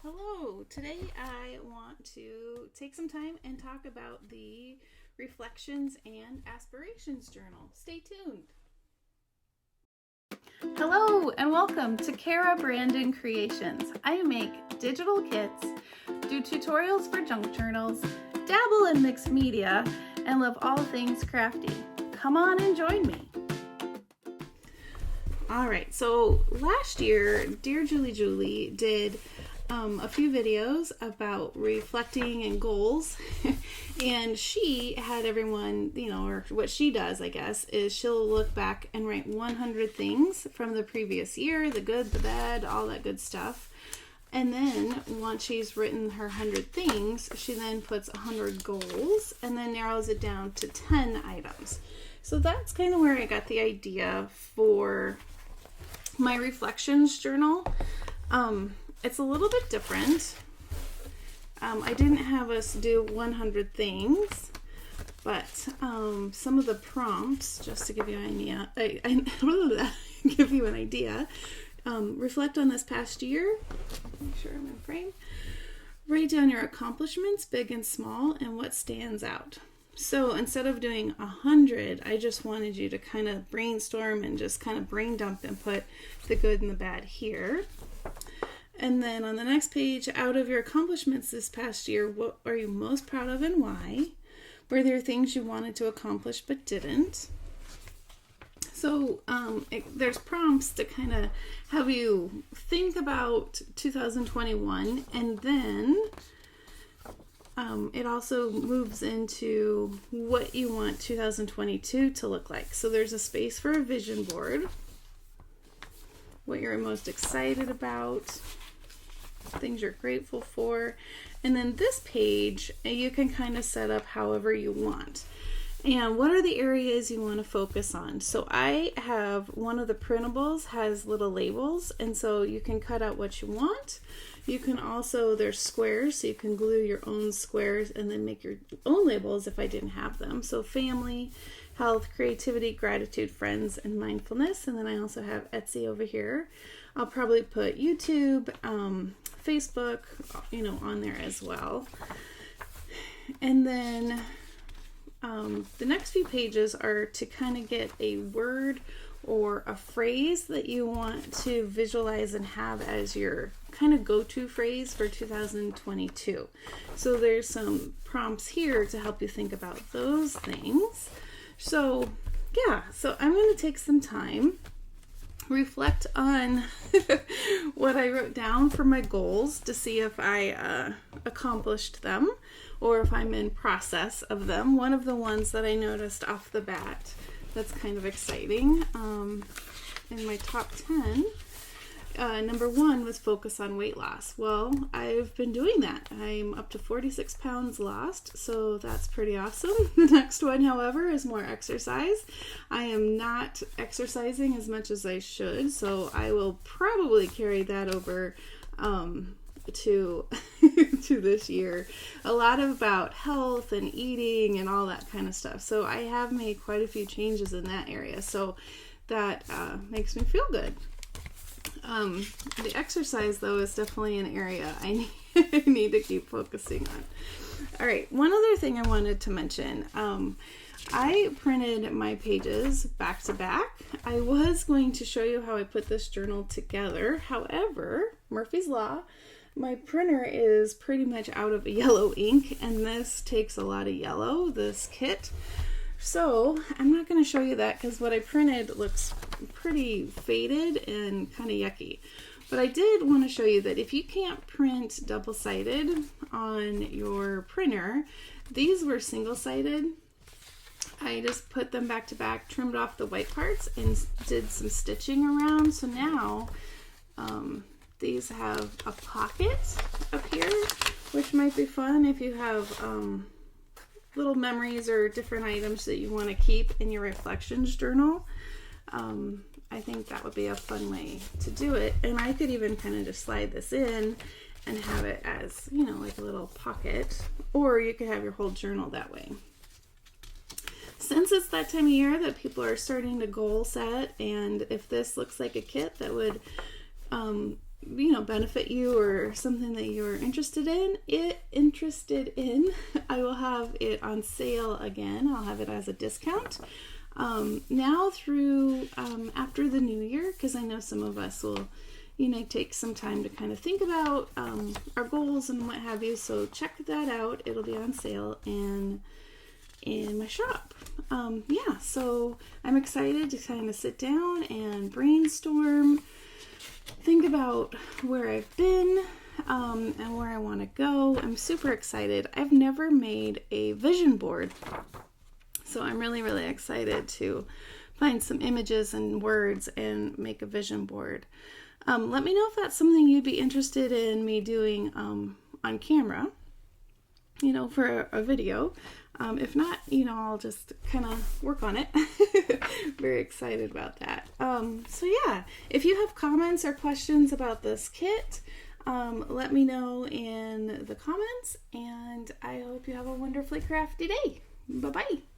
Hello, today I want to take some time and talk about the Reflections and Aspirations journal. Stay tuned. Hello and welcome to CaraBrandonCreations. I make digital kits, do tutorials for junk journals, dabble in mixed media, and love all things crafty. Come on and join me. Alright, so last year, dear Julie did a few videos about reflecting and goals and she had everyone, or what she does, I guess, is she'll look back and write 100 things from the previous year, the good, the bad, all that good stuff. And then once she's written her 100 things, she then puts 100 goals and then narrows it down to 10 items. So that's kind of where I got the idea for my reflections journal. It's a little bit different. I didn't have us do 100 things, but some of the prompts, just to give you an idea, reflect on this past year. Make sure I'm in frame. Write down your accomplishments, big and small, and what stands out. So instead of doing 100, I just wanted you to kind of brainstorm and just kind of brain dump and put the good and the bad here. And then on the next page, out of your accomplishments this past year, what are you most proud of and why? Were there things you wanted to accomplish but didn't? So there's prompts to kind of have you think about 2021, and then it also moves into what you want 2022 to look like. So there's a space for a vision board, what you're most excited about, things you're grateful for, and then this page you can kind of set up however you want. And what are the areas you want to focus on? So I have one of the printables has little labels, and so you can cut out what you want. You can also, there's squares, so you can glue your own squares and then make your own labels if I didn't have them. So family, health, creativity, gratitude, friends, and mindfulness. And then I also have Etsy over here. I'll probably put YouTube, Facebook, on there as well. And then the next few pages are to kind of get a word or a phrase that you want to visualize and have as your kind of go-to phrase for 2022. So there's some prompts here to help you think about those things. So yeah, so I'm going to take some time, reflect on what I wrote down for my goals to see if I accomplished them or if I'm in process of them. One of the ones that I noticed off the bat that's kind of exciting in my top 10, number 1 was focus on weight loss. Well, I've been doing that. I'm up to 46 pounds lost, so that's pretty awesome. The next one, however, is more exercise. I am not exercising as much as I should, so I will probably carry that over to this year. A lot about health and eating and all that kind of stuff. So I have made quite a few changes in that area. So that makes me feel good. The exercise, though, is definitely an area I need to keep focusing on. All right, one other thing I wanted to mention. I printed my pages back to back. I was going to show you how I put this journal together. However, Murphy's Law, my printer is pretty much out of yellow ink, and this takes a lot of yellow, this kit. So I'm not going to show you that because what I printed looks pretty faded and kind of yucky. But I did want to show you that if you can't print double-sided on your printer, these were single-sided. I just put them back to back, trimmed off the white parts, and did some stitching around. So now these have a pocket up here, which might be fun if you have little memories or different items that you want to keep in your reflections journal. I think that would be a fun way to do it. And I could even kind of just slide this in and have it as, like a little pocket, or you could have your whole journal that way. Since it's that time of year that people are starting to goal set, and if this looks like a kit that would benefit you or something that you're interested in, I will have it on sale again. I'll have it as a discount now through after the new year, because I know some of us will take some time to kind of think about our goals and what have you. So check that out. It'll be on sale in my shop. So I'm excited to kind of sit down and brainstorm, think about where I've been and where I want to go. I'm super excited. I've never made a vision board, so I'm really, really excited to find some images and words and make a vision board. Let me know if that's something you'd be interested in me doing on camera, for a video. If not, I'll just kind of work on it. Very excited about that. If you have comments or questions about this kit, let me know in the comments, and I hope you have a wonderfully crafty day. Bye-bye.